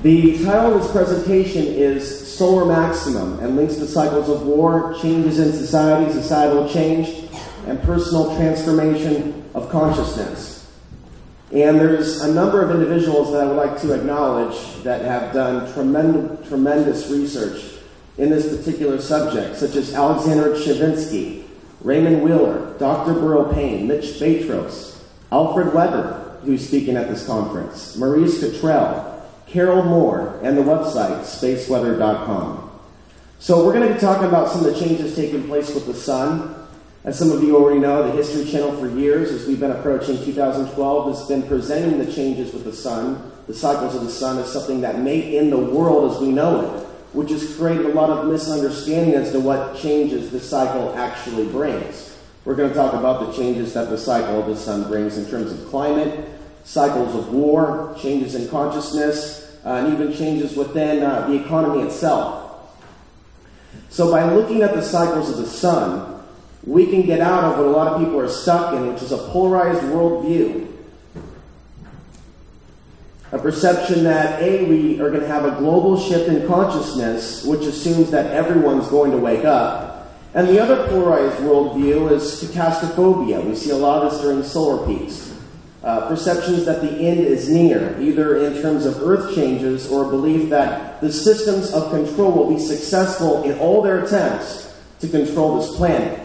The title of this presentation is Solar Maximum and links to cycles of war, changes in society, societal change, and personal transformation of consciousness. And there's a number of individuals that I would like to acknowledge that have done tremendous research in this particular subject, such as Alexander Chavinsky, Raymond Wheeler, Dr. Burrell Payne, Mitch Batros, Alfred Weber, who's speaking at this conference, Maurice Cottrell, Carol Moore, and the website spaceweather.com. So we're going to be talking about some of the changes taking place with the sun. As some of you already know, the History Channel for years, as we've been approaching 2012, has been presenting the changes with the sun, the cycles of the sun, as something that may end the world as we know it, which has created a lot of misunderstanding as to what changes the cycle actually brings. We're going to talk about the changes that the cycle of the sun brings in terms of climate, cycles of war, changes in consciousness, and even changes within the economy itself. So by looking at the cycles of the sun, we can get out of what a lot of people are stuck in, which is a polarized worldview. A perception that, we are going to have a global shift in consciousness, which assumes that everyone's going to wake up. And the other polarized worldview is catastrophobia. We see a lot of this during solar peaks. Perceptions that the end is near, either in terms of earth changes or a belief that the systems of control will be successful in all their attempts to control this planet.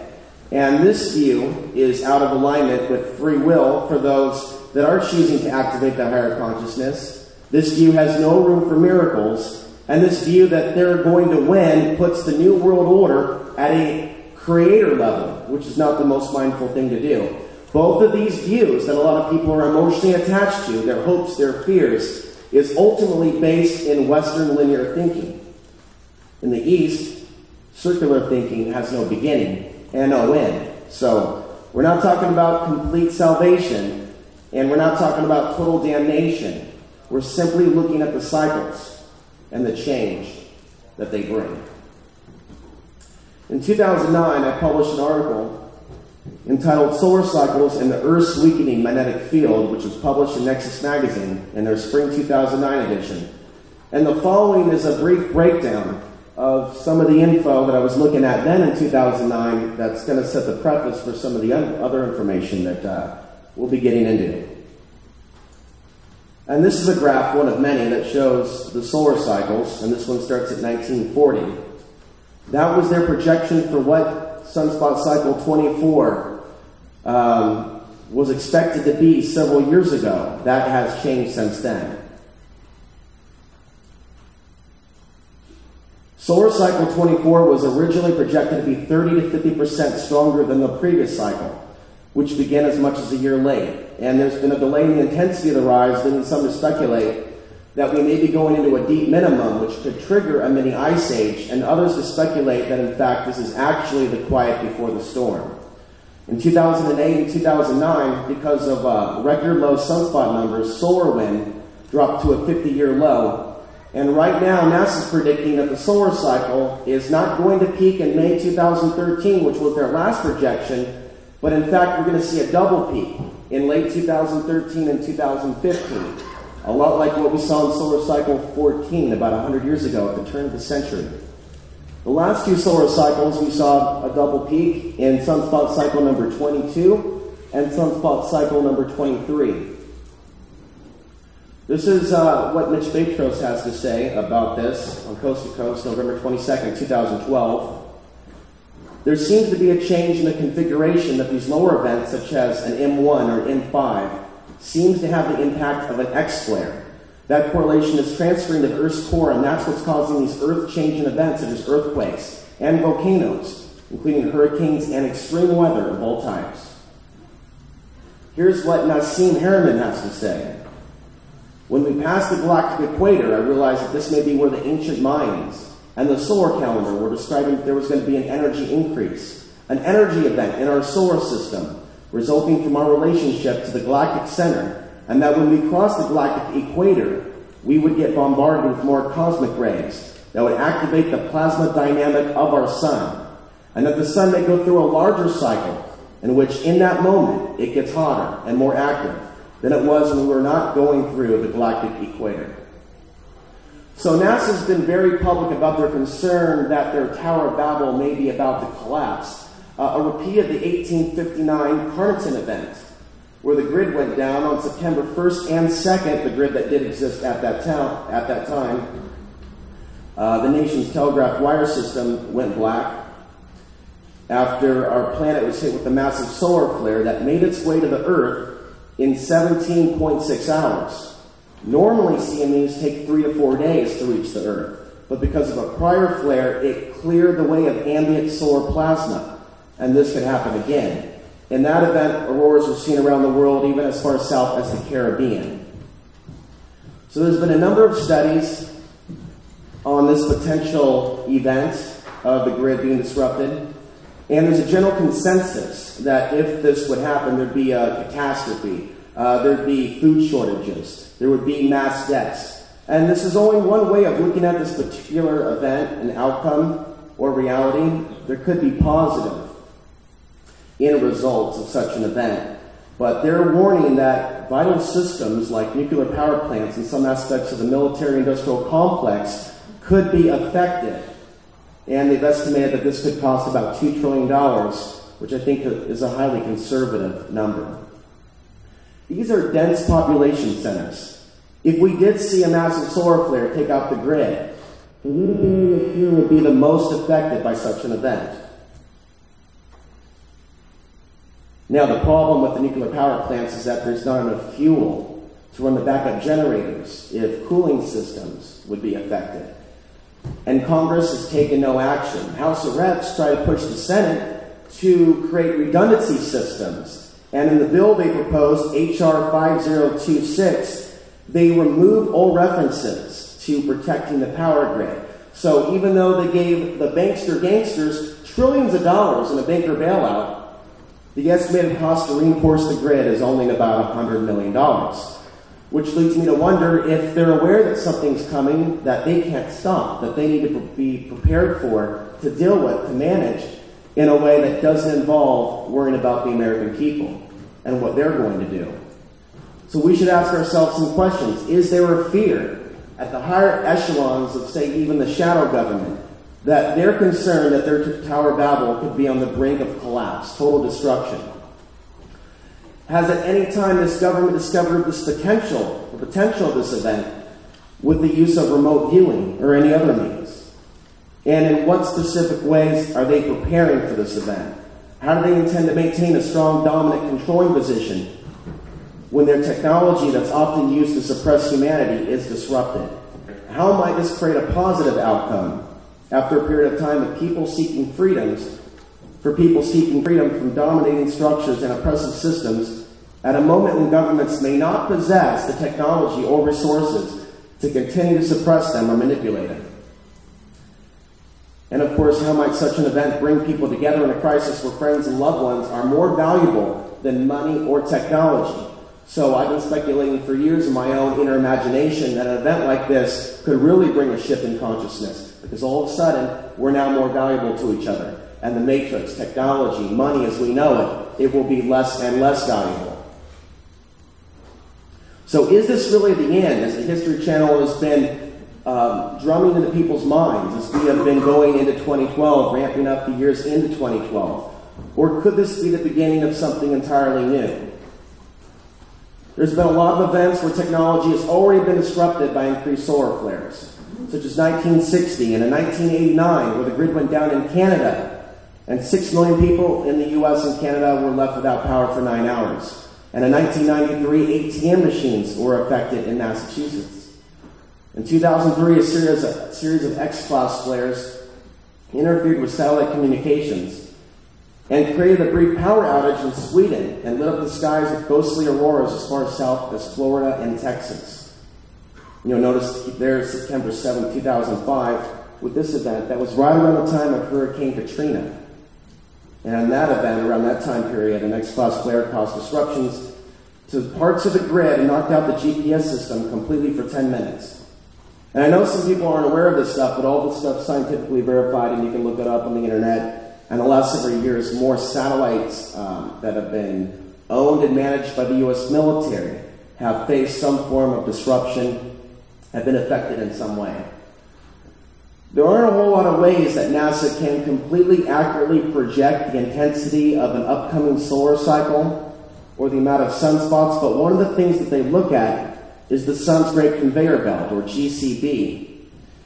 And this view is out of alignment with free will for those that are choosing to activate the higher consciousness. This view has no room for miracles, and this view that they're going to win puts the New World Order at a creator level, which is not the most mindful thing to do. Both of these views that a lot of people are emotionally attached to, their hopes, their fears, is ultimately based in Western linear thinking. In the East, circular thinking has no beginning and no end. So we're not talking about complete salvation, and we're not talking about total damnation. We're simply looking at the cycles and the change that they bring. In 2009, I published an article entitled Solar Cycles and the Earth's Weakening Magnetic Field, which was published in Nexus Magazine in their Spring 2009 edition. And the following is a brief breakdown of some of the info that I was looking at then in 2009 that's going to set the preface for some of the other information that we'll be getting into. And this is a graph, one of many, that shows the solar cycles, and this one starts at 1940. That was their projection for what sunspot cycle 24 was expected to be several years ago. That has changed since then. Solar cycle 24 was originally projected to be 30 to 50% stronger than the previous cycle, which began as much as a year late. And there's been a delay in the intensity of the rise, leading some to speculate that we may be going into a deep minimum, which could trigger a mini ice age, and others to speculate that in fact this is actually the quiet before the storm. In 2008 and 2009, because of record low sunspot numbers, solar wind dropped to a 50-year low. And right now, NASA's predicting that the solar cycle is not going to peak in May 2013, which was their last projection, but in fact we're going to see a double peak in late 2013 and 2015. A lot like what we saw in solar cycle 14 about 100 years ago at the turn of the century. The last two solar cycles, we saw a double peak in sunspot cycle number 22 and sunspot cycle number 23. This is what Mitch Batros has to say about this on Coast to Coast, November 22nd, 2012. There seems to be a change in the configuration that these lower events, such as an M1 or M5, seems to have the impact of an X-flare. That correlation is transferring to the Earth's core, and that's what's causing these Earth-changing events, such as earthquakes and volcanoes, including hurricanes and extreme weather of all types. Here's what Nassim Haramein has to say. When we passed the galactic equator, I realized that this may be where the ancient Mayans and the solar calendar were describing that there was going to be an energy increase, an energy event in our solar system, resulting from our relationship to the galactic center, and that when we crossed the galactic equator, we would get bombarded with more cosmic rays that would activate the plasma dynamic of our sun, and that the sun may go through a larger cycle in which in that moment it gets hotter and more active than it was when we were not going through the galactic equator. So NASA's been very public about their concern that their Tower of Babel may be about to collapse. A repeat of the 1859 Carnarvon event, where the grid went down on September 1st and 2nd, the grid that did exist at that time. The nation's telegraph wire system went black after our planet was hit with a massive solar flare that made its way to the Earth in 17.6 hours. Normally, CMEs take 3 to 4 days to reach the Earth, but because of a prior flare, it cleared the way of ambient solar plasma, and this could happen again. In that event, auroras were seen around the world, even as far south as the Caribbean. So there's been a number of studies on this potential event of the grid being disrupted, and there's a general consensus that if this would happen, there'd be a catastrophe, there'd be food shortages, there would be mass deaths. And this is only one way of looking at this particular event, an outcome or reality. There could be positive in results of such an event. But they're warning that vital systems like nuclear power plants and some aspects of the military-industrial complex could be affected. And they've estimated that this could cost about $2 trillion, which I think is a highly conservative number. These are dense population centers. If we did see a massive solar flare take out the grid, the little area here would be the most affected by such an event. Now, the problem with the nuclear power plants is that there's not enough fuel to run the backup generators if cooling systems would be affected. And Congress has taken no action. House of Reps try to push the Senate to create redundancy systems. And in the bill they proposed, H.R. 5026, they remove all references to protecting the power grid. So even though they gave the bankster gangsters trillions of dollars in a banker bailout, the estimated cost to reinforce the grid is only about $100 million, which leads me to wonder if they're aware that something's coming that they can't stop, that they need to be prepared for, to deal with, to manage in a way that doesn't involve worrying about the American people and what they're going to do. So we should ask ourselves some questions. Is there a fear at the higher echelons of, say, even the shadow government, that they're concerned that their Tower of Babel could be on the brink of collapse, total destruction? Has at any time this government discovered this potential, the potential of this event, with the use of remote viewing or any other means? And in what specific ways are they preparing for this event? How do they intend to maintain a strong, dominant, controlling position when their technology that's often used to suppress humanity is disrupted? How might this create a positive outcome after a period of time of people seeking freedoms, for people seeking freedom from dominating structures and oppressive systems at a moment when governments may not possess the technology or resources to continue to suppress them or manipulate them? And of course, how might such an event bring people together in a crisis where friends and loved ones are more valuable than money or technology? So I've been speculating for years in my own inner imagination that an event like this could really bring a shift in consciousness, because all of a sudden, we're now more valuable to each other. And the matrix, technology, money as we know it will be less and less valuable. So is this really the end, as the History Channel has been drumming into people's minds as we have been going into 2012, ramping up the years into 2012? Or could this be the beginning of something entirely new? There's been a lot of events where technology has already been disrupted by increased solar flares, such as 1960 and in 1989, where the grid went down in Canada, and 6 million people in the US and Canada were left without power for 9 hours. And in 1993, ATM machines were affected in Massachusetts. In 2003, a series of X-class flares interfered with satellite communications and created a brief power outage in Sweden and lit up the skies with ghostly auroras as far south as Florida and Texas. You'll notice there, September 7, 2005, with this event, that was right around the time of Hurricane Katrina. And that event, around that time period, an X-class flare caused disruptions to parts of the grid and knocked out the GPS system completely for 10 minutes. And I know some people aren't aware of this stuff, but all this stuff is scientifically verified, and you can look it up on the internet. And the last several years, more satellites that have been owned and managed by the U.S. military have faced some form of disruption have been affected in some way. There aren't a whole lot of ways that NASA can completely accurately project the intensity of an upcoming solar cycle or the amount of sunspots, but one of the things that they look at is the sun's great conveyor belt, or GCB.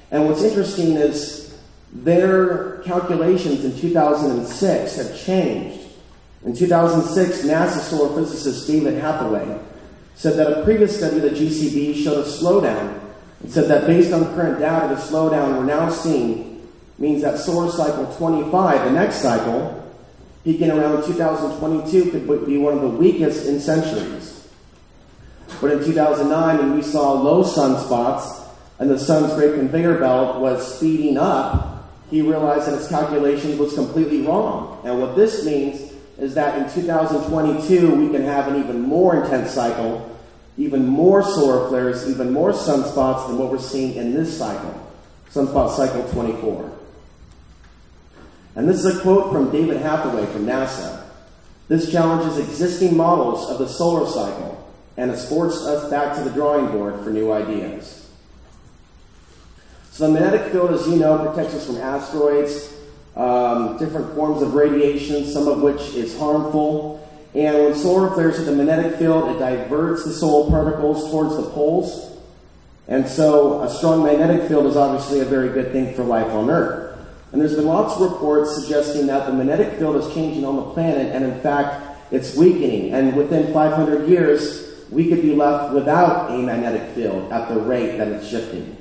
And what's interesting is their calculations in 2006 have changed. In 2006, NASA solar physicist David Hathaway said that a previous study of the GCB showed a slowdown, and said that based on current data, the slowdown we're now seeing means that solar cycle 25, the next cycle, peaking around 2022, could be one of the weakest in centuries. But in 2009, when we saw low sunspots and the sun's great conveyor belt was speeding up, he realized that his calculations was completely wrong. And what this means is that in 2022, we can have an even more intense cycle, even more solar flares, even more sunspots than what we're seeing in this cycle, sunspot cycle 24. And this is a quote from David Hathaway from NASA. This challenges existing models of the solar cycle, and it's forced us back to the drawing board for new ideas. So the magnetic field, as you know, protects us from asteroids, different forms of radiation, some of which is harmful. And when solar flares hit the magnetic field, it diverts the solar particles towards the poles. And so a strong magnetic field is obviously a very good thing for life on Earth. And there's been lots of reports suggesting that the magnetic field is changing on the planet, and in fact, it's weakening. And within 500 years, we could be left without a magnetic field at the rate that it's shifting.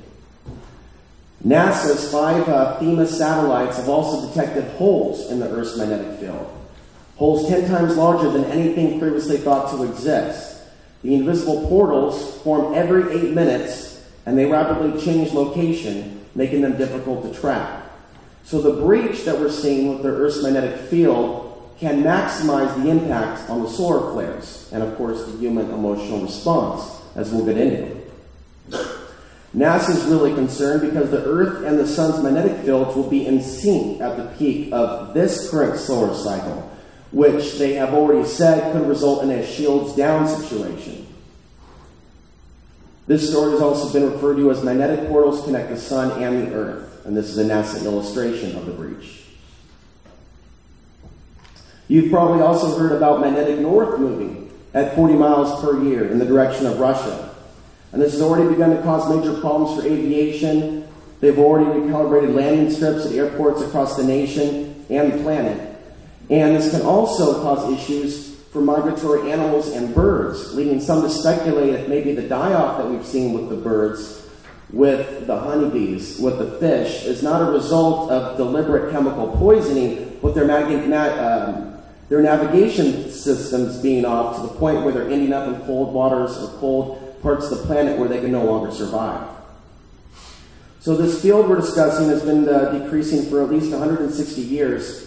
NASA's 5 Themis satellites have also detected holes in the Earth's magnetic field. Holes 10 times larger than anything previously thought to exist. The invisible portals form every 8 minutes, and they rapidly change location, making them difficult to track. So the breach that we're seeing with the Earth's magnetic field can maximize the impact on the solar flares, and of course the human emotional response, as we'll get into. NASA is really concerned because the Earth and the Sun's magnetic fields will be in sync at the peak of this current solar cycle, which they have already said could result in a shields down situation. This story has also been referred to as magnetic portals connect the Sun and the Earth. And this is a NASA illustration of the breach. You've probably also heard about magnetic north moving at 40 miles per year in the direction of Russia. And this has already begun to cause major problems for aviation. They've already recalibrated landing strips at airports across the nation and the planet. And this can also cause issues for migratory animals and birds, leading some to speculate if maybe the die-off that we've seen with the birds, with the honeybees, with the fish, is not a result of deliberate chemical poisoning, but their navigation systems being off to the point where they're ending up in cold waters or cold parts of the planet where they can no longer survive. So this field we're discussing has been decreasing for at least 160 years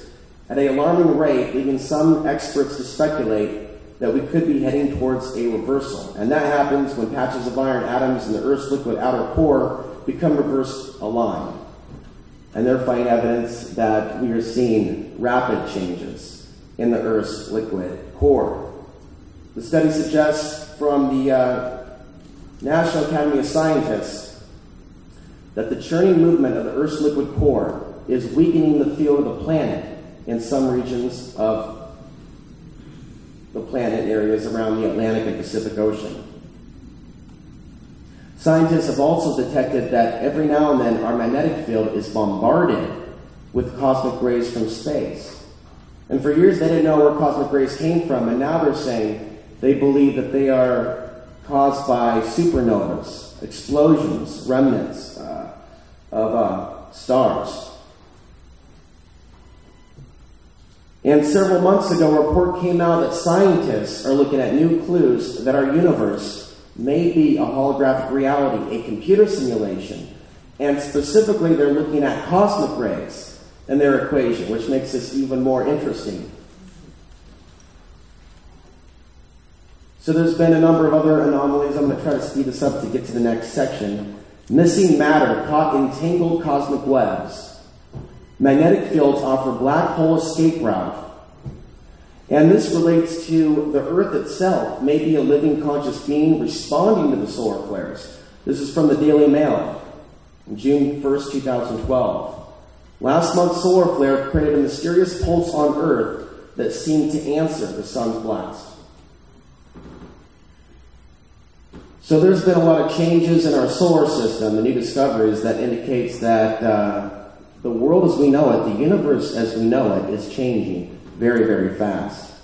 at an alarming rate, leading some experts to speculate that we could be heading towards a reversal. And that happens when patches of iron atoms in the Earth's liquid outer core become reverse aligned. And they're finding evidence that we are seeing rapid changes in the Earth's liquid core. The study suggests from the National Academy of Scientists that the churning movement of the Earth's liquid core is weakening the field of the planet in some regions of the planet areas around the Atlantic and Pacific Ocean. Scientists have also detected that every now and then our magnetic field is bombarded with cosmic rays from space. And for years they didn't know where cosmic rays came from, and now they're saying they believe that they are caused by supernovas, explosions, remnants of stars. And several months ago, a report came out that scientists are looking at new clues that our universe may be a holographic reality, a computer simulation. And specifically, they're looking at cosmic rays and their equation, which makes this even more interesting. So there's been a number of other anomalies. I'm going to try to speed this up to get to the next section. Missing matter caught in tangled cosmic webs. Magnetic fields offer black hole escape route. And this relates to the Earth itself, may be a living conscious being responding to the solar flares. This is from the Daily Mail, June 1st, 2012. Last month's solar flare created a mysterious pulse on Earth that seemed to answer the sun's blast. So there's been a lot of changes in our solar system, the new discoveries that indicates that the world as we know it, the universe as we know it, is changing very, very fast.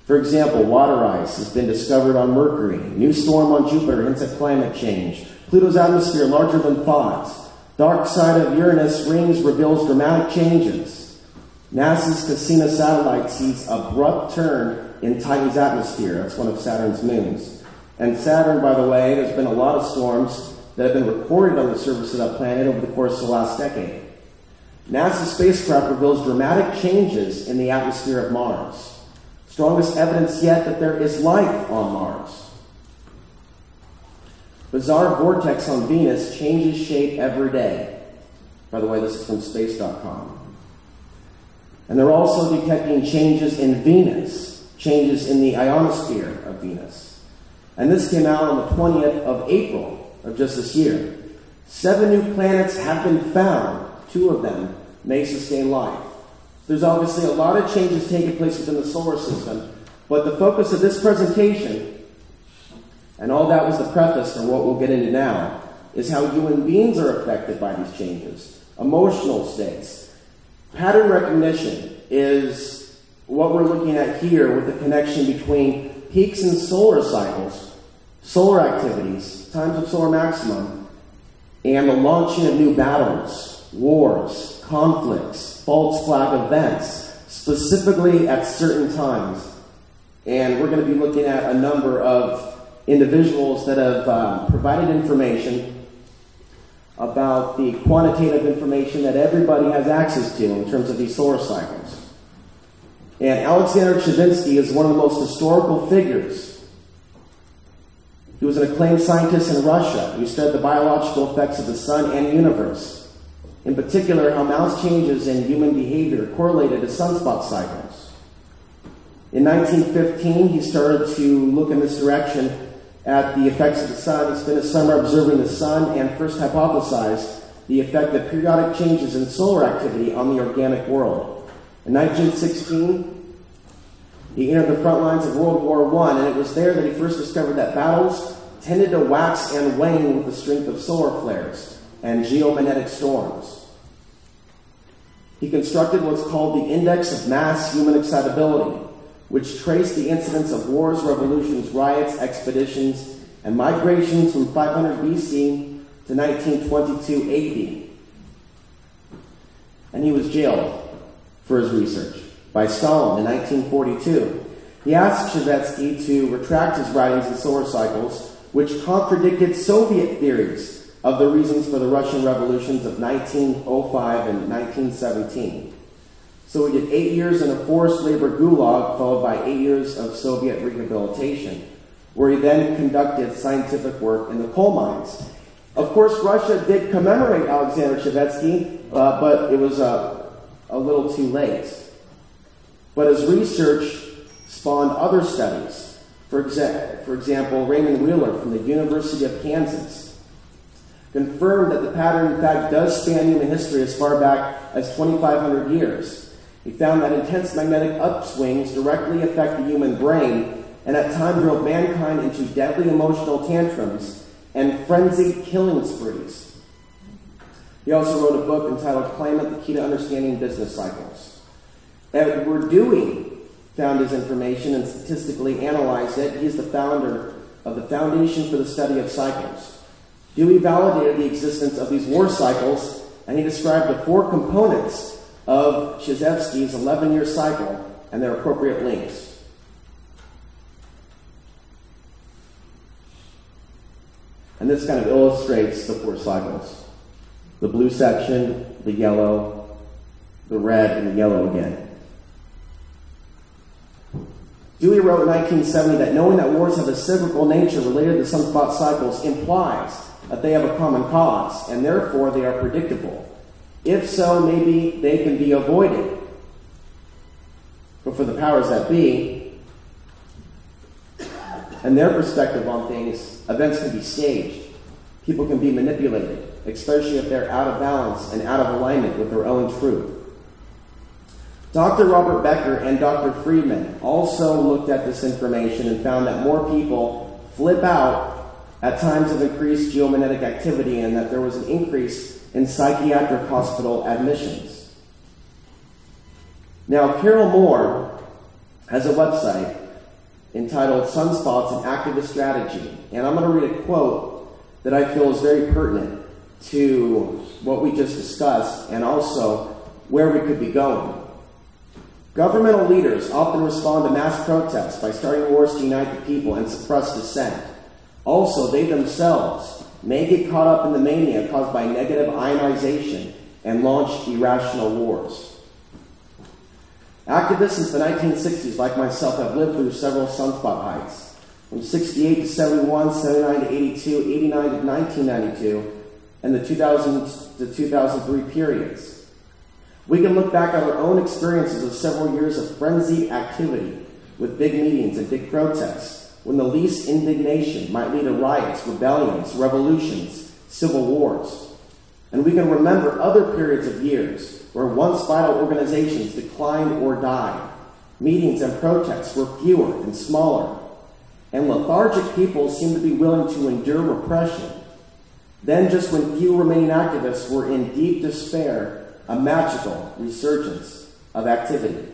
For example, water ice has been discovered on Mercury. New storm on Jupiter hints at climate change. Pluto's atmosphere larger than thought. Dark side of Uranus rings reveals dramatic changes. NASA's Cassini satellite sees abrupt turn in Titan's atmosphere. That's one of Saturn's moons. And Saturn, by the way, there's been a lot of storms that have been recorded on the surface of that planet over the course of the last decade. NASA's spacecraft reveals dramatic changes in the atmosphere of Mars. Strongest evidence yet that there is life on Mars. Bizarre vortex on Venus changes shape every day. By the way, this is from space.com. And they're also detecting changes in Venus, changes in the ionosphere of Venus. And this came out on the 20th of April of just this year. 7 new planets have been found. 2 of them may sustain life. There's obviously a lot of changes taking place within the solar system, but the focus of this presentation, and all that was the preface for what we'll get into now, is how human beings are affected by these changes. Emotional states. Pattern recognition is what we're looking at here with the connection between peaks in solar cycles, solar activities, times of solar maximum, and the launching of new battles, wars, conflicts, false flag events, specifically at certain times. And we're going to be looking at a number of individuals that have provided information about the quantitative information that everybody has access to in terms of these solar cycles. And Alexander Chavinsky is one of the most historical figures. He was an acclaimed scientist in Russia who studied the biological effects of the sun and universe. In particular, how mouse changes in human behavior correlated to sunspot cycles. In 1915, he started to look in this direction at the effects of the sun. He spent a summer observing the sun and first hypothesized the effect of periodic changes in solar activity on the organic world. In 1916, he entered the front lines of World War I, and it was there that he first discovered that battles tended to wax and wane with the strength of solar flares and geomagnetic storms. He constructed what's called the Index of Mass Human Excitability, which traced the incidence of wars, revolutions, riots, expeditions, and migrations from 500 BC to 1922 AD. And he was jailed for his research by Stalin in 1942. He asked Chevetsky to retract his writings in solar cycles, which contradicted Soviet theories of the reasons for the Russian revolutions of 1905 and 1917. So he did 8 years in a forced labor gulag, followed by 8 years of Soviet rehabilitation, where he then conducted scientific work in the coal mines. Of course, Russia did commemorate Alexander Chevetsky, but it was a little too late. But his research spawned other studies. For example, Raymond Wheeler from the University of Kansas confirmed that the pattern, in fact, does span human history as far back as 2,500 years. He found that intense magnetic upswings directly affect the human brain and at times drove mankind into deadly emotional tantrums and frenzied killing sprees. He also wrote a book entitled Climate, the Key to Understanding Business Cycles. Edward Dewey found his information and statistically analyzed it. He's the founder of the Foundation for the Study of Cycles. Dewey validated the existence of these war cycles, and he described the 4 components of Chizevsky's 11-year cycle and their appropriate links. And this kind of illustrates the 4 cycles. The blue section, the yellow, the red, and the yellow again. Dewey wrote in 1970 that knowing that wars have a cyclical nature related to sunspot cycles implies that they have a common cause, and therefore they are predictable. If so, maybe they can be avoided. But for the powers that be, and their perspective on things, events can be staged. People can be manipulated, especially if they're out of balance and out of alignment with their own truth. Dr. Robert Becker and Dr. Friedman also looked at this information and found that more people flip out at times of increased geomagnetic activity and that there was an increase in psychiatric hospital admissions. Now, Carol Moore has a website entitled Sunspots and Activist Strategy, and I'm going to read a quote that I feel is very pertinent to what we just discussed and also where we could be going. Governmental leaders often respond to mass protests by starting wars to unite the people and suppress dissent. Also, they themselves may get caught up in the mania caused by negative ionization and launch irrational wars. Activists since the 1960s, like myself, have lived through several sunspot heights, from 68 to 71, 79 to 82, 89 to 1992, and the 2000 to 2003 periods. We can look back at our own experiences of several years of frenzied activity with big meetings and big protests, when the least indignation might lead to riots, rebellions, revolutions, civil wars. And we can remember other periods of years where once vital organizations declined or died. Meetings and protests were fewer and smaller, and lethargic people seemed to be willing to endure repression. Then, just when few remaining activists were in deep despair, a magical resurgence of activity.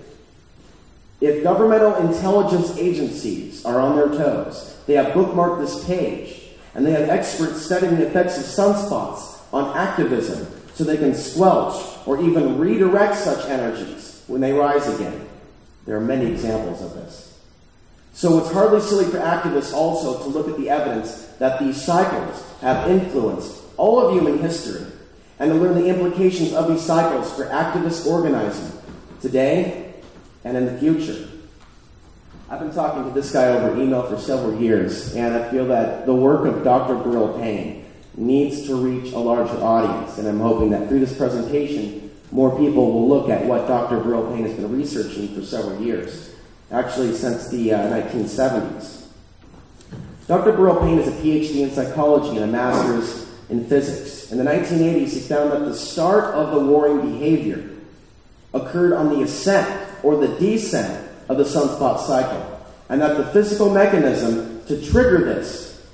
If governmental intelligence agencies are on their toes, they have bookmarked this page, and they have experts studying the effects of sunspots on activism so they can squelch or even redirect such energies when they rise again. There are many examples of this. So it's hardly silly for activists also to look at the evidence that these cycles have influenced all of human history and to learn the implications of these cycles for activist organizing today and in the future. I've been talking to this guy over email for several years, and I feel that the work of Dr. Burl Payne needs to reach a larger audience, and I'm hoping that through this presentation, more people will look at what Dr. Burl Payne has been researching for several years, actually since the 1970s. Dr. Burl Payne is a PhD in psychology and a master's in physics. In the 1980s, he found that the start of the warring behavior occurred on the ascent or the descent of the sunspot cycle, and that the physical mechanism to trigger this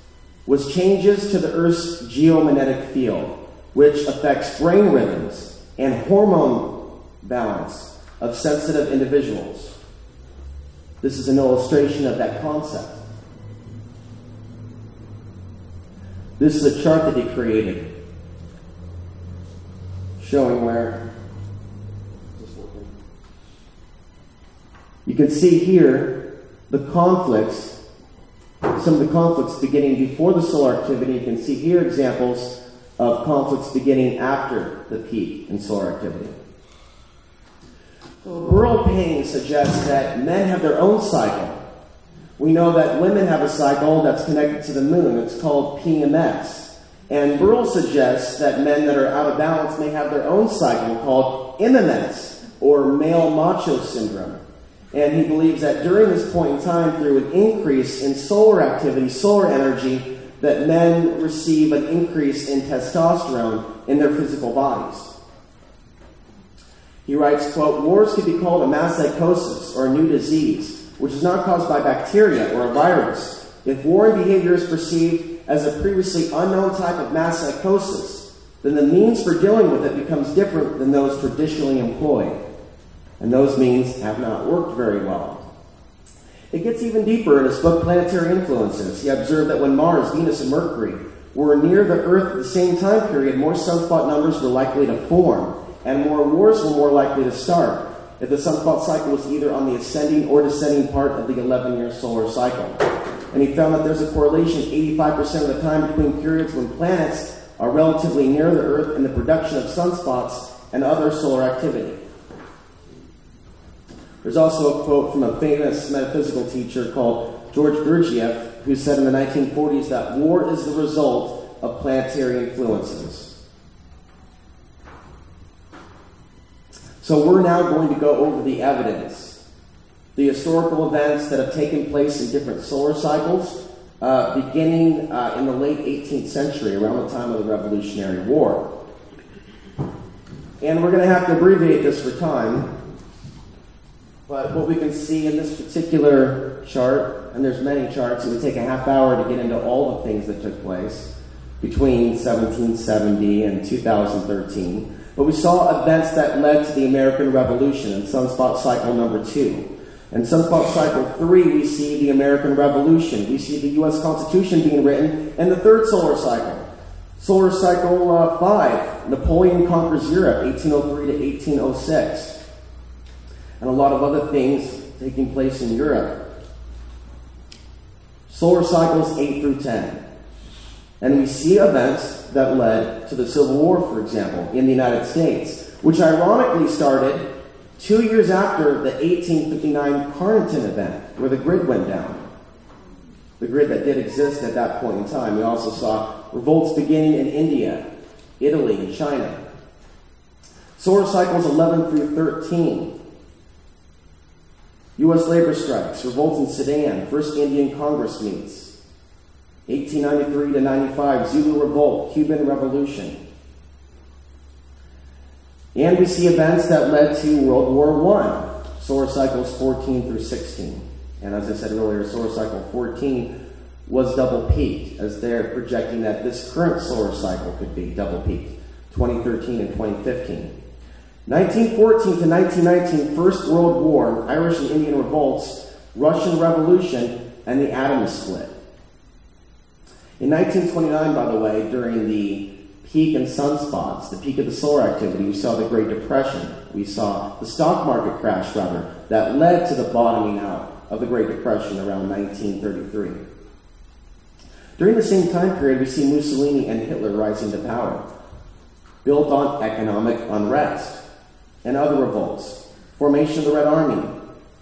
was changes to the Earth's geomagnetic field, which affects brain rhythms and hormone balance of sensitive individuals. This is an illustration of that concept. This is a chart that he created showing where you can see here the conflicts, some of the conflicts beginning before the solar activity. You can see here examples of conflicts beginning after the peak in solar activity. So Burl Payne suggests that men have their own cycle. We know that women have a cycle that's connected to the moon. It's called PMS. And Burl suggests that men that are out of balance may have their own cycle called MMS, or male macho syndrome. And he believes that during this point in time, through an increase in solar activity, solar energy, that men receive an increase in testosterone in their physical bodies. He writes, quote, "Wars could be called a mass psychosis or a new disease, which is not caused by bacteria or a virus. If warring behavior is perceived as a previously unknown type of mass psychosis, then the means for dealing with it becomes different than those traditionally employed. And those means have not worked very well." It gets even deeper in his book, Planetary Influences. He observed that when Mars, Venus, and Mercury were near the Earth at the same time period, more sunspot numbers were likely to form, and more wars were more likely to start if the sunspot cycle was either on the ascending or descending part of the 11-year solar cycle. And he found that there's a correlation 85% of the time between periods when planets are relatively near the Earth and the production of sunspots and other solar activity. There's also a quote from a famous metaphysical teacher called George Gurdjieff, who said in the 1940s that war is the result of planetary influences. So we're now going to go over the evidence, the historical events that have taken place in different solar cycles, beginning in the late 18th century, around the time of the Revolutionary War. And we're going to have to abbreviate this for time, but what we can see in this particular chart, and there's many charts, it would take a half hour to get into all the things that took place between 1770 and 2013. But we saw events that led to the American Revolution in sunspot cycle number 2. In sunspot cycle 3, we see the American Revolution. We see the U.S. Constitution being written in the third solar cycle. Solar cycle 5, Napoleon conquers Europe, 1803 to 1806. And a lot of other things taking place in Europe. Solar cycles 8 through 10. And we see events that led to the Civil War, for example, in the United States, which ironically started 2 years after the 1859 Carnarvon event, where the grid went down. The grid that did exist at that point in time. We also saw revolts beginning in India, Italy, and China. Solar cycles 11 through 13. U.S. labor strikes, revolts in Sudan, First Indian Congress meets. 1893 to 95, Zulu Revolt, Cuban Revolution. And we see events that led to World War I, solar cycles 14 through 16. And as I said earlier, solar cycle 14 was double peaked, as they're projecting that this current solar cycle could be double peaked, 2013 and 2015. 1914 to 1919, First World War, Irish and Indian revolts, Russian Revolution, and the atom split. In 1929, by the way, during the peak in sunspots, the peak of the solar activity, we saw the Great Depression. We saw the stock market crash, rather, that led to the bottoming out of the Great Depression around 1933. During the same time period, we see Mussolini and Hitler rising to power, built on economic unrest and other revolts, formation of the Red Army,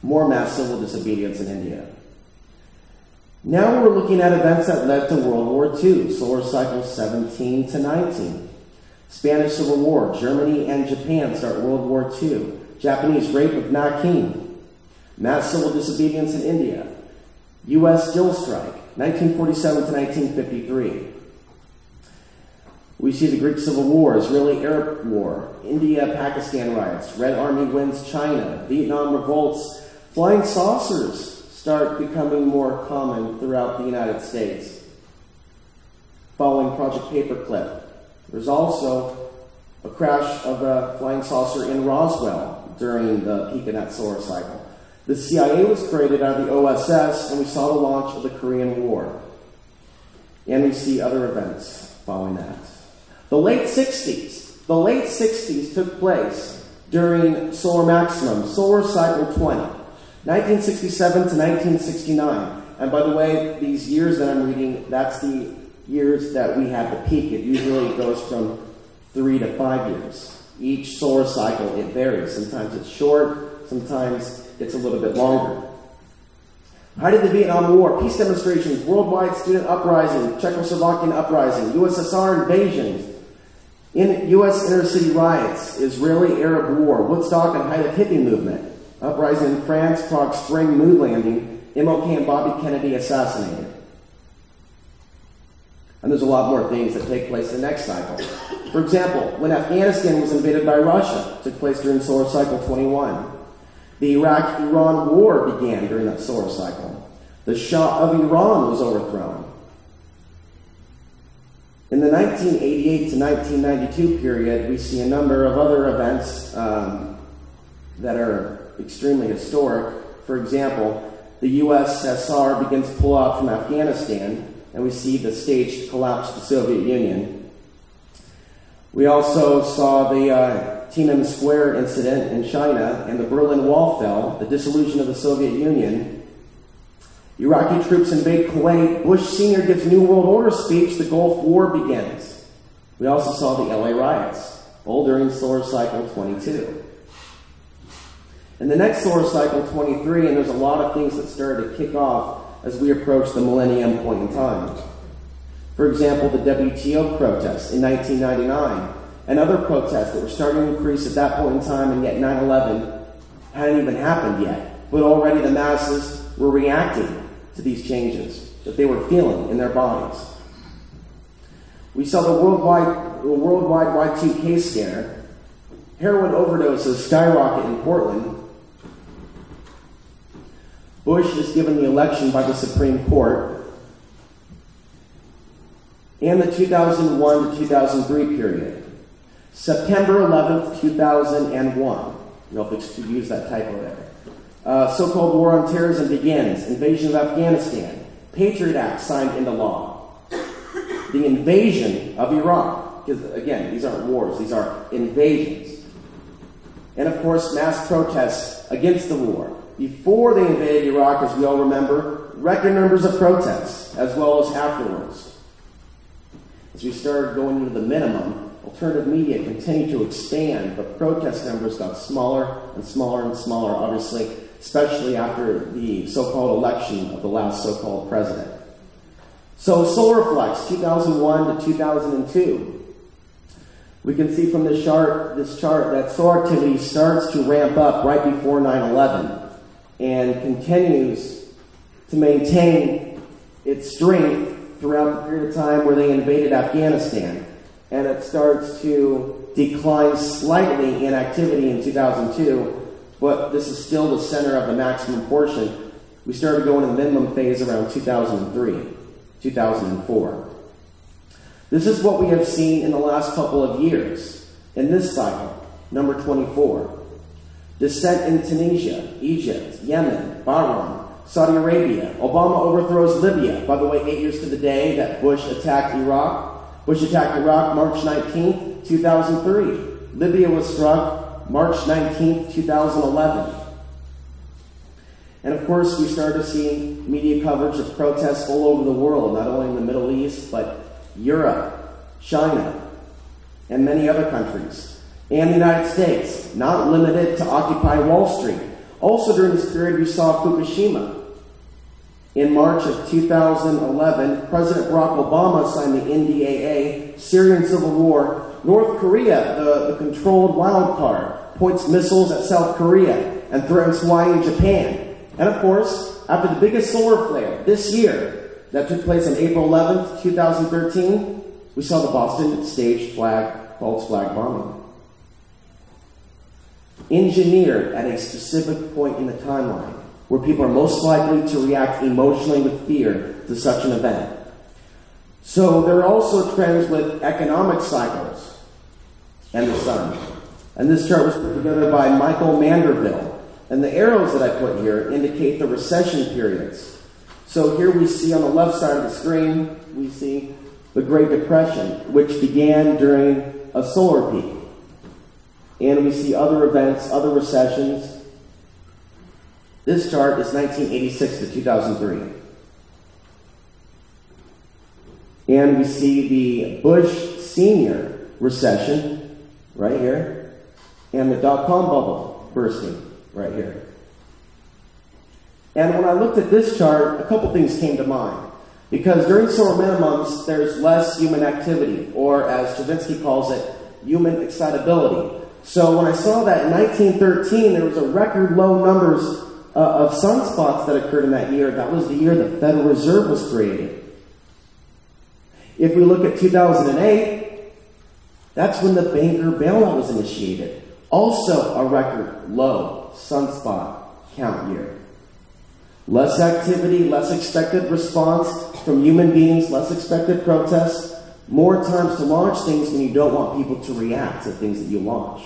more mass civil disobedience in India. Now we're looking at events that led to World War II, solar cycles 17 to 19. Spanish Civil War, Germany and Japan start World War II. Japanese rape of Nanking. Mass civil disobedience in India. U.S. still strike, 1947 to 1953. We see the Greek Civil War, Israeli-Arab War, India-Pakistan riots, Red Army wins China, Vietnam revolts, flying saucers start becoming more common throughout the United States. Following Project Paperclip, there's also a crash of a flying saucer in Roswell during the peak of that solar cycle. The CIA was created out of the OSS, and we saw the launch of the Korean War. And we see other events following that. The late 60s took place during solar maximum, solar cycle 20. 1967 to 1969. And by the way, these years that I'm reading, that's the years that we had the peak. It usually goes from 3 to 5 years. Each solar cycle, it varies. Sometimes it's short, sometimes it's a little bit longer. Height of the Vietnam War, peace demonstrations, worldwide student uprising, Czechoslovakian uprising, USSR invasions, in U.S. inner city riots, Israeli-Arab War, Woodstock and height of hippie movement. Uprising in France, Prague Spring, moon landing, MLK and Bobby Kennedy assassinated. And there's a lot more things that take place in the next cycle. For example, when Afghanistan was invaded by Russia, it took place during solar cycle 21. The Iraq-Iran war began during that solar cycle. The Shah of Iran was overthrown. In the 1988 to 1992 period, we see a number of other events that are extremely historic. For example, the USSR begins to pull out from Afghanistan, and we see the staged collapse of the Soviet Union. We also saw the Tiananmen Square incident in China, and the Berlin Wall fell, the dissolution of the Soviet Union. Iraqi troops invade Kuwait. Bush Sr. gives New World Order speech. The Gulf War begins. We also saw the LA riots, all during solar cycle 22. In the next solar cycle, 23, and there's a lot of things that started to kick off as we approach the millennium point in time. For example, the WTO protests in 1999, and other protests that were starting to increase at that point in time, and yet 9/11 hadn't even happened yet. But already the masses were reacting to these changes. that they were feeling in their bodies. We saw the worldwide Y2K scare. Heroin overdoses skyrocket in Portland. Bush is given the election by the Supreme Court. And the 2001 to 2003 period. September 11th, 2001. You know if you use that typo there. So-called war on terrorism begins. Invasion of Afghanistan. Patriot Act signed into law. The invasion of Iraq. Because, again, these aren't wars. These are invasions. And, of course, mass protests against the war. Before they invaded Iraq, as we all remember, record numbers of protests, as well as afterwards. As we started going into the minimum, alternative media continued to expand, but protest numbers got smaller and smaller and smaller, obviously, especially after the so-called election of the last so-called president. So SolarFlex, 2001 to 2002. We can see from this chart that solar activity starts to ramp up right before 9/11 and continues to maintain its strength throughout the period of time where they invaded Afghanistan. And it starts to decline slightly in activity in 2002, but this is still the center of the maximum portion. We started going in the minimum phase around 2003, 2004. This is what we have seen in the last couple of years in this cycle, number 24. Dissent in Tunisia, Egypt, Yemen, Bahrain, Saudi Arabia. Obama overthrows Libya. By the way, 8 years to the day that Bush attacked Iraq. Bush attacked Iraq March 19th, 2003. Libya was struck March 19th, 2011. And of course, we started to see media coverage of protests all over the world, not only in the Middle East, but Europe, China, and many other countries. And the United States, not limited to Occupy Wall Street. Also during this period, we saw Fukushima. In March of 2011, President Barack Obama signed the NDAA, Syrian Civil War. North Korea, the controlled wild card, points missiles at South Korea and threatens Hawaii and Japan. And of course, after the biggest solar flare this year that took place on April 11th, 2013, we saw the Boston staged false flag bombing. Engineered at a specific point in the timeline where people are most likely to react emotionally with fear to such an event. So there are also trends with economic cycles and the sun. And this chart was put together by Michael Manderville. And the arrows that I put here indicate the recession periods. So here we see on the left side of the screen, we see the Great Depression, which began during a solar peak. And we see other events, other recessions. This chart is 1986 to 2003. And we see the Bush Senior recession right here, and the dot-com bubble bursting right here. And when I looked at this chart, a couple things came to mind. Because during solar minimums, there's less human activity, or as Stravinsky calls it, human excitability. So when I saw that in 1913, there was a record low numbers of sunspots that occurred in that year. That was the year the Federal Reserve was created. If we look at 2008, that's when the banker bailout was initiated. Also a record low sunspot count year. Less activity, less expected response from human beings, less expected protests, more times to launch things when you don't want people to react to things that you launch.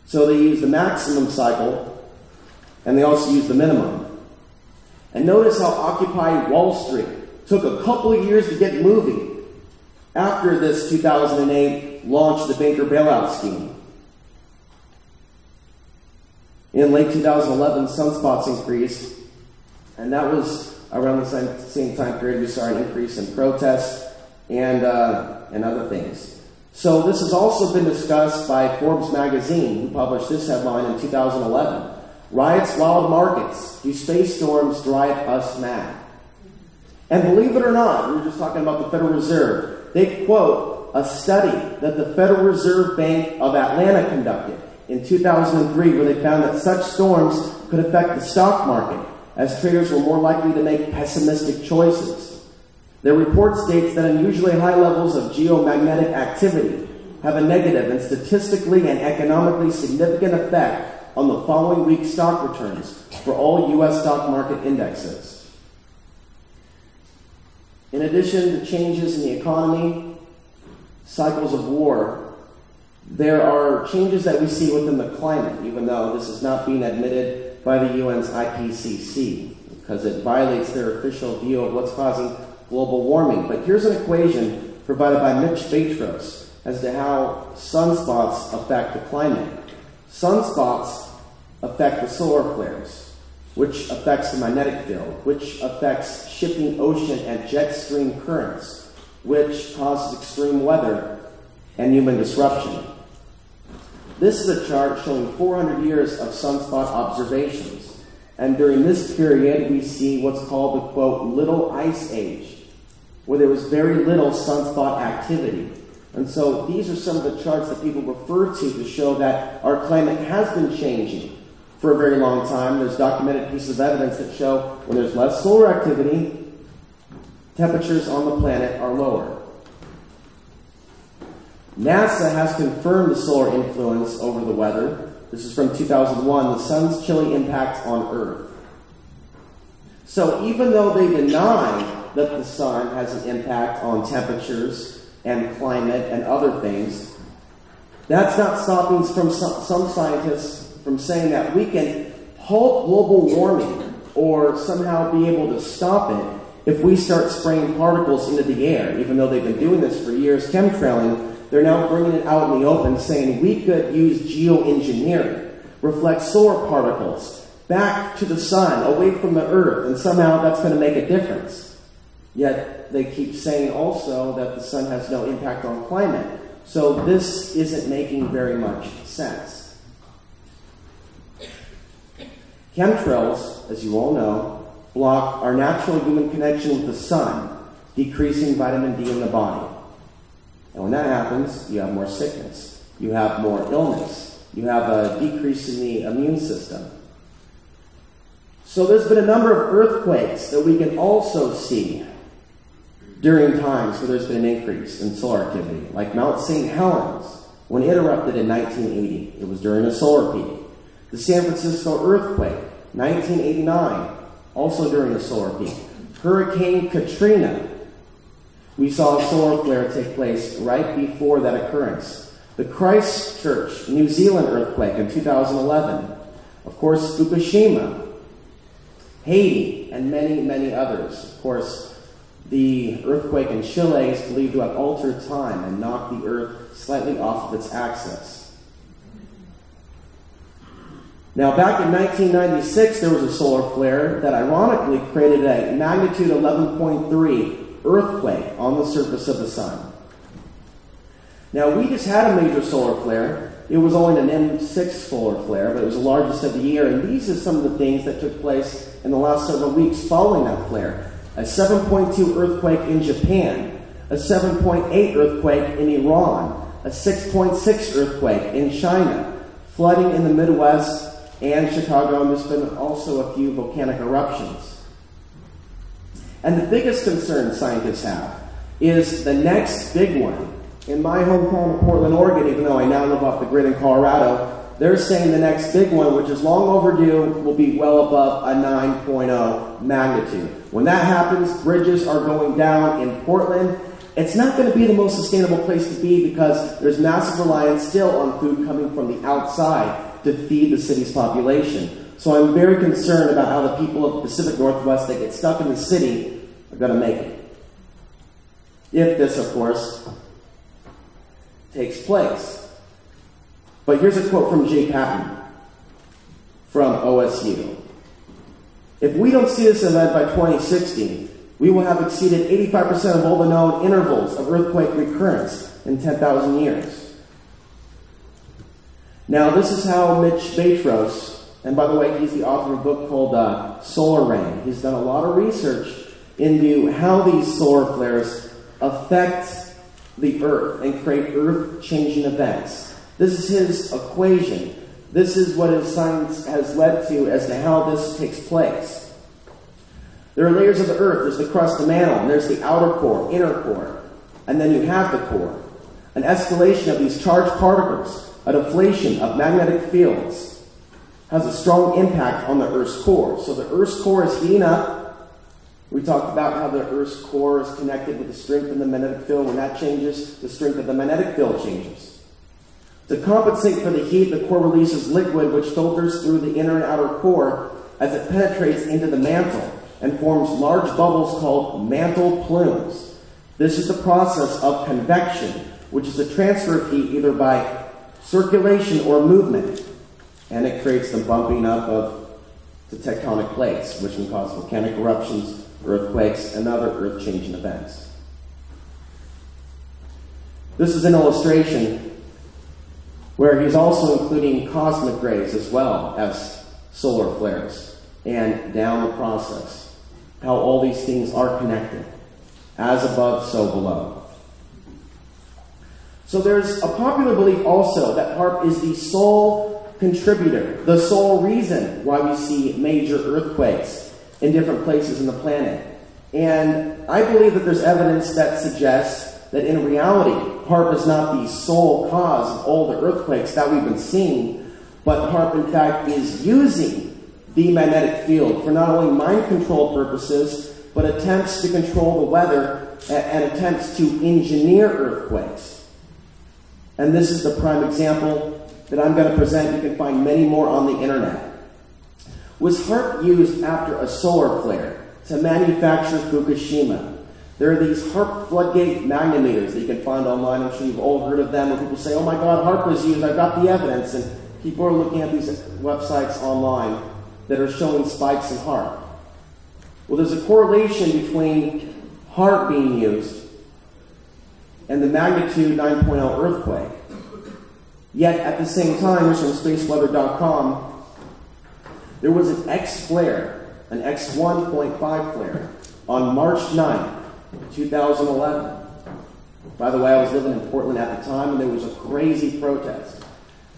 So they use the maximum cycle, and they also use the minimum. And notice how Occupy Wall Street took a couple of years to get moving after this 2008 launch of the banker bailout scheme. In late 2011, sunspots increased, and that was around the same time period we saw an increase in protests and other things. So this has also been discussed by Forbes magazine, who published this headline in 2011. Riots, wild markets. Do space storms drive us mad? And believe it or not, we were just talking about the Federal Reserve. They quote a study that the Federal Reserve Bank of Atlanta conducted in 2003, where they found that such storms could affect the stock market as traders were more likely to make pessimistic choices. Their report states that unusually high levels of geomagnetic activity have a negative and statistically and economically significant effect on the following week's stock returns for all U.S. stock market indexes. In addition to changes in the economy, cycles of war, there are changes that we see within the climate, even though this is not being admitted by the UN's IPCC, because it violates their official view of what's causing global warming. But here's an equation provided by Mitch Batros as to how sunspots affect the climate. Sunspots affect the solar flares, which affects the magnetic field, which affects shifting ocean and jet stream currents, which causes extreme weather and human disruption. This is a chart showing 400 years of sunspot observations. And during this period, we see what's called the, quote, little ice age, where there was very little sunspot activity. And so these are some of the charts that people refer to show that our climate has been changing for a very long time. There's documented pieces of evidence that show when there's less solar activity, temperatures on the planet are lower. NASA has confirmed the solar influence over the weather. This is from 2001, the sun's chilly impact on Earth. So even though they deny that the sun has an impact on temperatures and climate and other things, that's not stopping some scientists from saying that we can halt global warming or somehow be able to stop it if we start spraying particles into the air. Even though they've been doing this for years, chemtrailing, they're now bringing it out in the open, saying we could use geoengineering, reflect solar particles back to the sun, away from the earth, and somehow that's going to make a difference. Yet they keep saying also that the sun has no impact on climate. So this isn't making very much sense. Chemtrails, as you all know, block our natural human connection with the sun, decreasing vitamin D in the body. And when that happens, you have more sickness, you have more illness, you have a decrease in the immune system. So there's been a number of earthquakes that we can also see during times where there's been an increase in solar activity, like Mount St. Helens, when it erupted in 1980. It was during a solar peak. The San Francisco earthquake, 1989, also during a solar peak. Hurricane Katrina, we saw a solar flare take place right before that occurrence. The Christchurch, New Zealand earthquake in 2011. Of course, Fukushima, Haiti, and many, many others. Of course, the earthquake in Chile is believed to have altered time and knocked the Earth slightly off of its axis. Now, back in 1996, there was a solar flare that ironically created a magnitude 11.3 earthquake on the surface of the sun. Now, we just had a major solar flare. It was only an M6 solar flare, but it was the largest of the year. And these are some of the things that took place in the last several weeks following that flare. A 7.2 earthquake in Japan, a 7.8 earthquake in Iran, a 6.6 earthquake in China, flooding in the Midwest and Chicago, and there's been also a few volcanic eruptions. And the biggest concern scientists have is the next big one. In my hometown of Portland, Oregon, even though I now live off the grid in Colorado, they're saying the next big one, which is long overdue, will be well above a 9.0 magnitude. When that happens, bridges are going down in Portland. It's not going to be the most sustainable place to be because there's massive reliance still on food coming from the outside to feed the city's population. So I'm very concerned about how the people of the Pacific Northwest that get stuck in the city are going to make it. If this, of course, takes place. But here's a quote from Jay Patton from OSU. If we don't see this event by 2060, we will have exceeded 85% of all the known intervals of earthquake recurrence in 10,000 years. Now, this is how Mitch Batros, and by the way, he's the author of a book called Solar Rain. He's done a lot of research into how these solar flares affect the Earth and create Earth-changing events. This is his equation. This is what his science has led to as to how this takes place. There are layers of the earth. There's the crust, the mantle, and there's the outer core, inner core. And then you have the core. An escalation of these charged particles, a deflation of magnetic fields, has a strong impact on the Earth's core. So the Earth's core is heating up. We talked about how the Earth's core is connected with the strength of the magnetic field. When that changes, the strength of the magnetic field changes. To compensate for the heat, the core releases liquid which filters through the inner and outer core as it penetrates into the mantle and forms large bubbles called mantle plumes. This is the process of convection, which is a transfer of heat either by circulation or movement. And it creates the bumping up of the tectonic plates, which can cause volcanic eruptions, earthquakes, and other earth-changing events. This is an illustration where he's also including cosmic rays as well as solar flares, and down the process, how all these things are connected. As above, so below. So there's a popular belief also that HAARP is the sole contributor, the sole reason why we see major earthquakes in different places in the planet. And I believe that there's evidence that suggests that in reality, HAARP is not the sole cause of all the earthquakes that we've been seeing, but HAARP in fact is using the magnetic field for not only mind control purposes, but attempts to control the weather and attempts to engineer earthquakes. And this is the prime example that I'm going to present. You can find many more on the internet. Was HAARP used after a solar flare to manufacture Fukushima? There are these HAARP floodgate magnetometers that you can find online. I'm sure you've all heard of them, where people say, oh my God, HAARP was used, I've got the evidence. And people are looking at these websites online that are showing spikes in HAARP. Well, there's a correlation between HAARP being used and the magnitude 9.0 earthquake. Yet, at the same time, here's from spaceweather.com, there was an X flare, an X1.5 flare, on March 9th, 2011. By the way, I was living in Portland at the time, and there was a crazy protest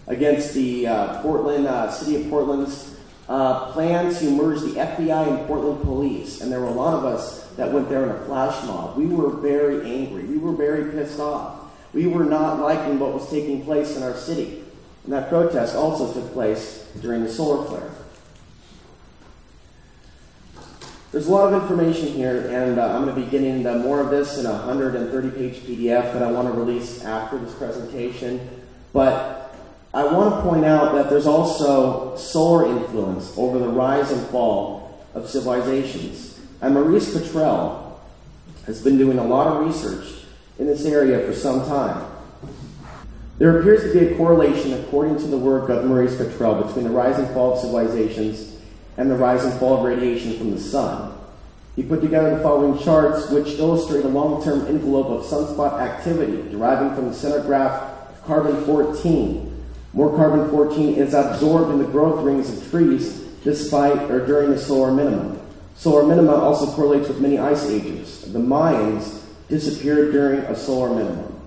against the city of Portland's plan to merge the FBI and Portland police. And there were a lot of us that went there in a flash mob. We were very angry. We were very pissed off. We were not liking what was taking place in our city. And that protest also took place during the solar flare. There's a lot of information here, and I'm going to be getting more of this in a 130-page PDF that I want to release after this presentation. But I want to point out that there's also solar influence over the rise and fall of civilizations. And Maurice Cottrell has been doing a lot of research in this area for some time. There appears to be a correlation, according to the work of Maurice Cottrell, between the rise and fall of civilizations and the rise and fall of radiation from the sun. He put together the following charts, which illustrate a long-term envelope of sunspot activity deriving from the center graph of carbon-14. More carbon-14 is absorbed in the growth rings of trees despite or during the solar minimum. Solar minima also correlates with many ice ages. The Mayans disappeared during a solar minimum.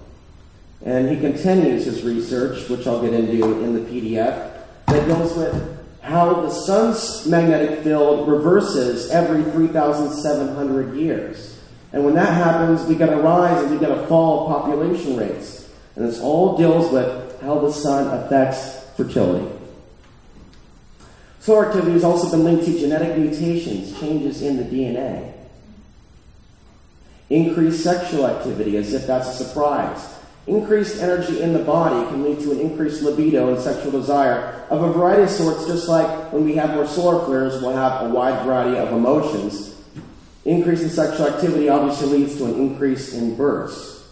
And he continues his research, which I'll get into in the PDF, that deals with how the sun's magnetic field reverses every 3,700 years. And when that happens, we get a rise and we get a fall of population rates. And this all deals with how the sun affects fertility. Solar activity has also been linked to genetic mutations, changes in the DNA. Increased sexual activity, as if that's a surprise. Increased energy in the body can lead to an increased libido and sexual desire of a variety of sorts, just like when we have more solar flares, we'll have a wide variety of emotions. Increase in sexual activity obviously leads to an increase in births.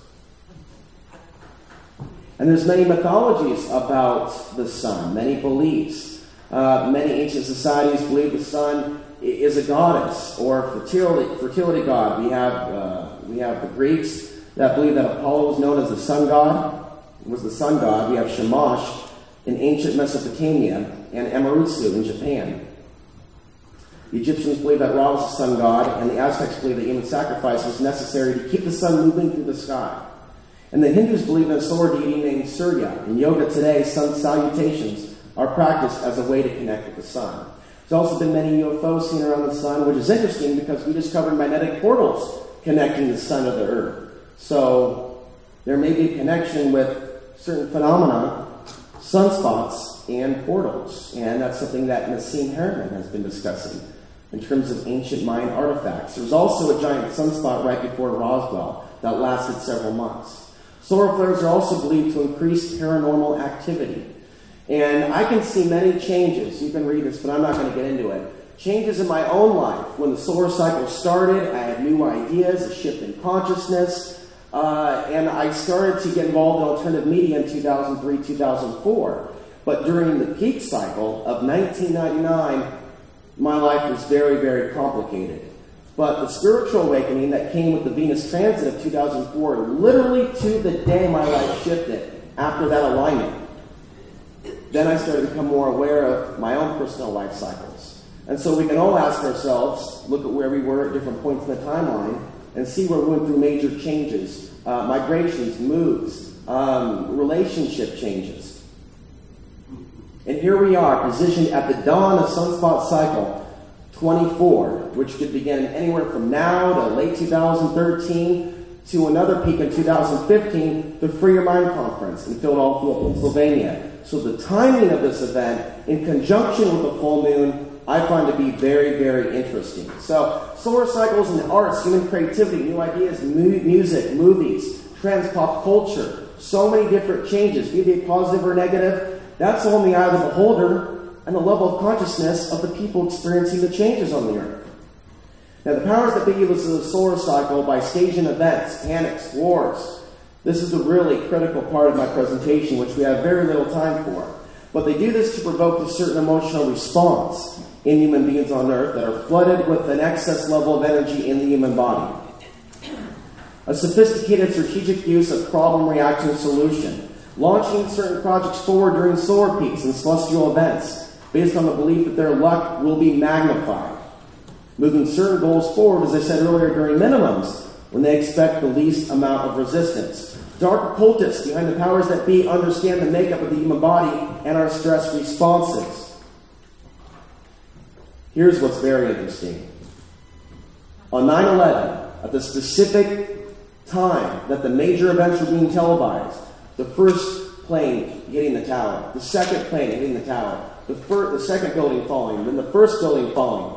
And there's many mythologies about the sun, many beliefs. Many ancient societies believe the sun is a goddess or fertility god. We have the Greeks that believe that Apollo was known as the sun god. We have Shamash in ancient Mesopotamia and Amaterasu in Japan. The Egyptians believe that Ra was the sun god, and the Aztecs believe that human sacrifice was necessary to keep the sun moving through the sky. And the Hindus believe in a solar deity named Surya. In yoga today, sun salutations are practiced as a way to connect with the sun. There's also been many UFOs seen around the sun, which is interesting because we discovered magnetic portals connecting the sun to the Earth. So there may be a connection with certain phenomena, sunspots, and portals. And that's something that Nassim Harriman has been discussing in terms of ancient Mayan artifacts. There was also a giant sunspot right before Roswell that lasted several months. Solar flares are also believed to increase paranormal activity. And I can see many changes. You can read this, but I'm not going to get into it. Changes in my own life. When the solar cycle started, I had new ideas, a shift in consciousness, and I started to get involved in alternative media in 2003, 2004. But during the peak cycle of 1999, my life was very, very complicated. But the spiritual awakening that came with the Venus transit of 2004, literally to the day my life shifted after that alignment, then I started to become more aware of my own personal life cycles. And so we can all ask ourselves, look at where we were at different points in the timeline, and see where we went through major changes, migrations, moves, relationship changes. And here we are, positioned at the dawn of Sunspot Cycle 24, which could begin anywhere from now to late 2013 to another peak in 2015, the Free Your Mind Conference in Philadelphia, Pennsylvania. So the timing of this event, in conjunction with the full moon, I find to be very, very interesting. So solar cycles and the arts, human creativity, new ideas, music, movies, trends, pop culture, so many different changes, be they positive or negative, that's all in the eye of the beholder and the level of consciousness of the people experiencing the changes on the earth. Now, the powers that be use the solar cycle by staging events, panics, wars. This is the really critical part of my presentation, which we have very little time for. But they do this to provoke a certain emotional response in human beings on earth that are flooded with an excess level of energy in the human body. A sophisticated strategic use of problem reaction solution. Launching certain projects forward during solar peaks and celestial events based on the belief that their luck will be magnified. Moving certain goals forward, as I said earlier, during minimums when they expect the least amount of resistance. Dark occultists behind the powers that be understand the makeup of the human body and our stress responses. Here's what's very interesting. On 9/11, at the specific time that the major events were being televised, the first plane hitting the tower, the second plane hitting the tower, the second building falling, then the first building falling.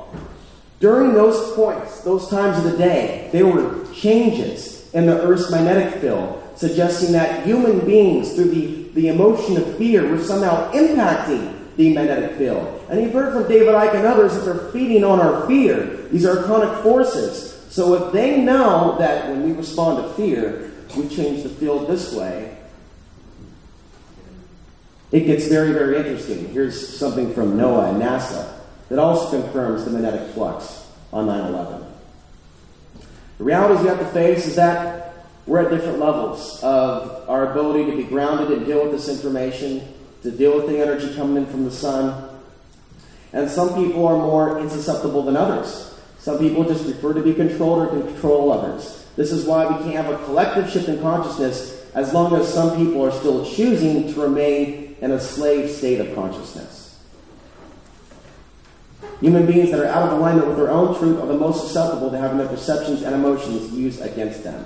During those points, those times of the day, there were changes in the Earth's magnetic field, suggesting that human beings, through the emotion of fear, were somehow impacting the magnetic field. And you've heard from David Icke and others that they're feeding on our fear. These are archonic forces. So if they know that when we respond to fear, we change the field this way, it gets very, very interesting. Here's something from NOAA and NASA that also confirms the magnetic flux on 9/11. The realities we have to face is that we're at different levels of our ability to be grounded and deal with this information, to deal with the energy coming in from the sun. And some people are more insusceptible than others. Some people just prefer to be controlled or control others. This is why we can't have a collective shift in consciousness as long as some people are still choosing to remain in a slave state of consciousness. Human beings that are out of alignment with their own truth are the most susceptible to having their perceptions and emotions used against them.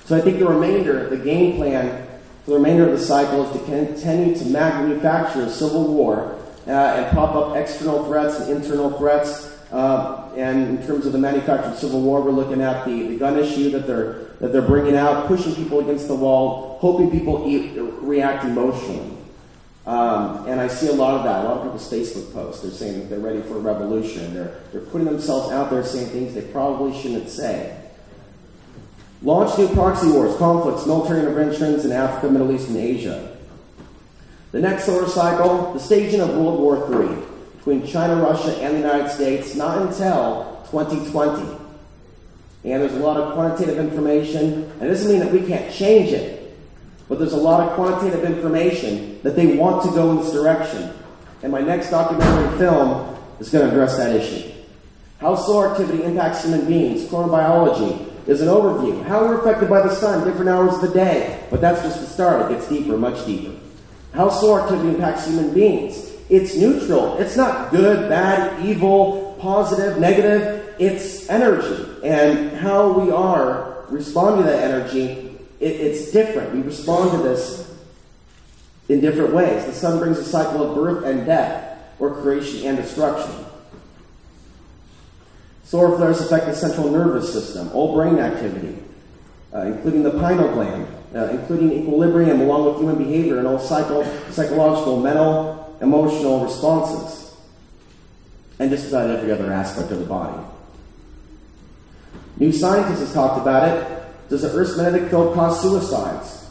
So I think the game plan for the remainder of the cycle is to continue to manufacture a civil war and prop up external threats and internal threats. And in terms of the manufactured civil war, we're looking at the gun issue that they're bringing out, pushing people against the wall, hoping people react emotionally. And I see a lot of that. A lot of people's Facebook posts, they're saying that they're ready for a revolution. They're putting themselves out there saying things they probably shouldn't say. Launch new proxy wars, conflicts, military interventions in Africa, Middle East, and Asia. The next solar cycle, the staging of World War III between China, Russia, and the United States, not until 2020. And there's a lot of quantitative information, and it doesn't mean that we can't change it, but there's a lot of quantitative information that they want to go in this direction. And my next documentary film is going to address that issue. How solar activity impacts human beings, chronobiology, is an overview. How we're affected by the sun, different hours of the day. But that's just the start. It gets deeper, much deeper. How solar activity impacts human beings. It's neutral. It's not good, bad, evil, positive, negative. It's energy. And how we are responding to that energy, it's different. We respond to this in different ways. The sun brings a cycle of birth and death, or creation and destruction. Solar flares affect the central nervous system, all brain activity, including the pineal gland, including equilibrium along with human behavior and all psychological, mental, emotional responses, and just about every other aspect of the body. New scientists have talked about it. Does the Earth's magnetic field cause suicides?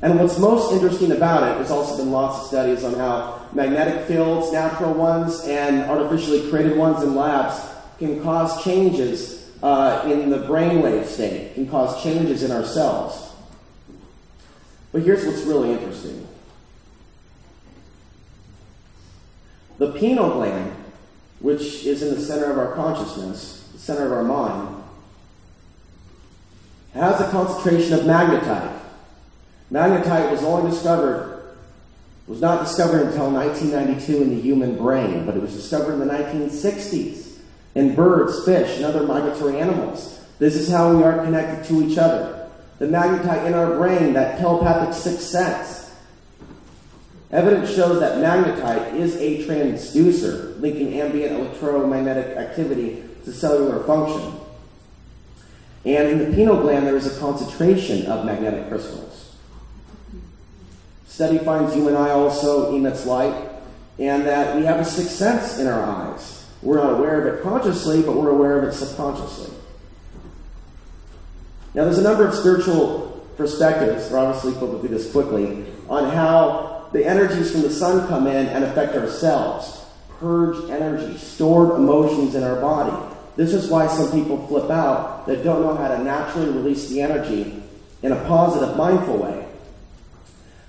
And what's most interesting about it, there's also been lots of studies on how magnetic fields, natural ones and artificially created ones in labs, can cause changes in the brainwave state, can cause changes in our cells. But here's what's really interesting. The pineal gland, which is in the center of our consciousness, the center of our mind, has a concentration of magnetite. Magnetite was not discovered until 1992 in the human brain, but it was discovered in the 1960s in birds, fish, and other migratory animals. This is how we are connected to each other. The magnetite in our brain, that telepathic sixth sense. Evidence shows that magnetite is a transducer, linking ambient electromagnetic activity to cellular function. And in the pineal gland, there is a concentration of magnetic crystals. Study finds human eye also emits light, and that we have a sixth sense in our eyes. We're not aware of it consciously, but we're aware of it subconsciously. Now, there's a number of spiritual perspectives, we're obviously going to do this quickly, on how the energies from the sun come in and affect our cells. Purge energy, stored emotions in our body. This is why some people flip out that don't know how to naturally release the energy in a positive, mindful way.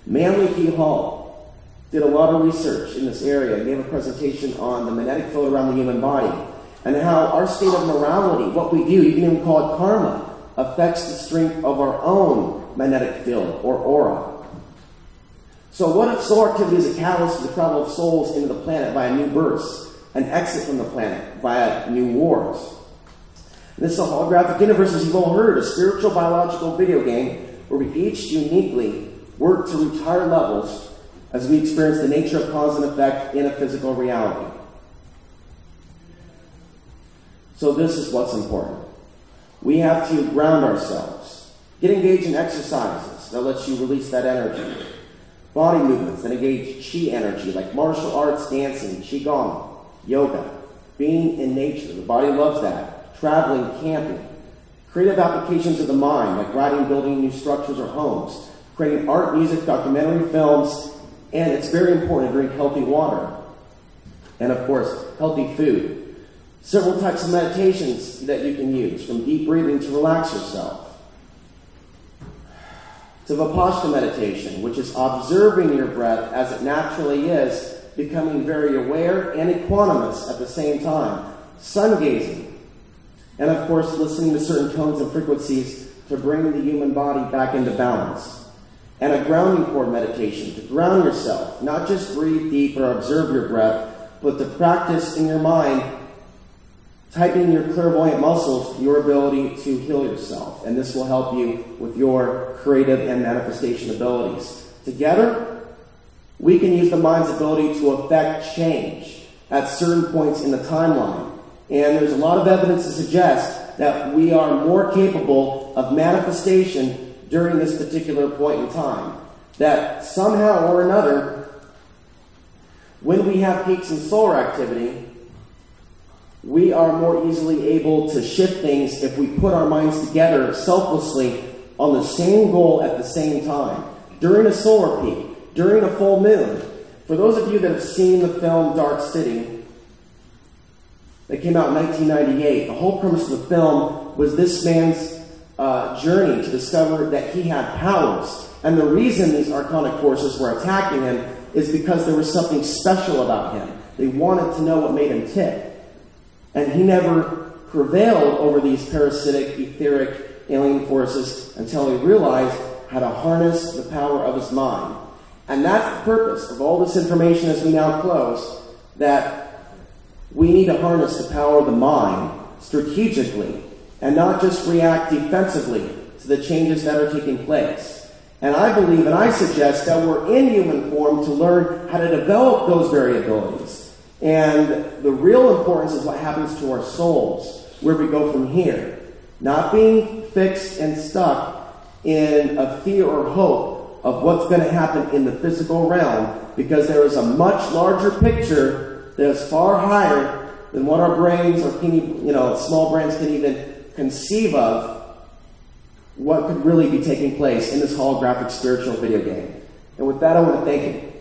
Manly P. Hall did a lot of research in this area and gave a presentation on the magnetic field around the human body and how our state of morality, what we do, you can even call it karma, affects the strength of our own magnetic field or aura. So what if solar activity is a catalyst for the travel of souls into the planet via new births, an exit from the planet via new wars? And this is a holographic universe, as you've all heard, a spiritual biological video game where we each uniquely work to reach higher levels as we experience the nature of cause and effect in a physical reality. So this is what's important. We have to ground ourselves. Get engaged in exercises that lets you release that energy. Body movements that engage chi energy, like martial arts, dancing, qigong, yoga, being in nature. The body loves that. Traveling, camping. Creative applications of the mind, like writing, building new structures or homes. Creating art, music, documentary films, and it's very important to drink healthy water. And of course, healthy food. Several types of meditations that you can use, from deep breathing to relax yourself, to Vipassana meditation, which is observing your breath as it naturally is, becoming very aware and equanimous at the same time. Sun gazing. And of course, listening to certain tones and frequencies to bring the human body back into balance. And a grounding cord meditation, to ground yourself, not just breathe deep or observe your breath, but to practice in your mind, tightening your clairvoyant muscles, your ability to heal yourself. And this will help you with your creative and manifestation abilities. Together, we can use the mind's ability to affect change at certain points in the timeline. And there's a lot of evidence to suggest that we are more capable of manifestation during this particular point in time. That somehow or another, when we have peaks in solar activity, we are more easily able to shift things if we put our minds together selflessly on the same goal at the same time. During a solar peak, during a full moon. For those of you that have seen the film Dark City, that came out in 1998, the whole premise of the film was this man's journey to discover that he had powers. And the reason these archonic forces were attacking him is because there was something special about him. They wanted to know what made him tick. And he never prevailed over these parasitic, etheric, alien forces until he realized how to harness the power of his mind. And that's the purpose of all this information as we now close, that we need to harness the power of the mind strategically and not just react defensively to the changes that are taking place. And I believe and I suggest that we're in human form to learn how to develop those variabilities. And the real importance is what happens to our souls, where we go from here. Not being fixed and stuck in a fear or hope of what's going to happen in the physical realm, because there is a much larger picture that is far higher than what our brains or small brains can even conceive of, what could really be taking place in this holographic spiritual video game. And with that, I want to thank you.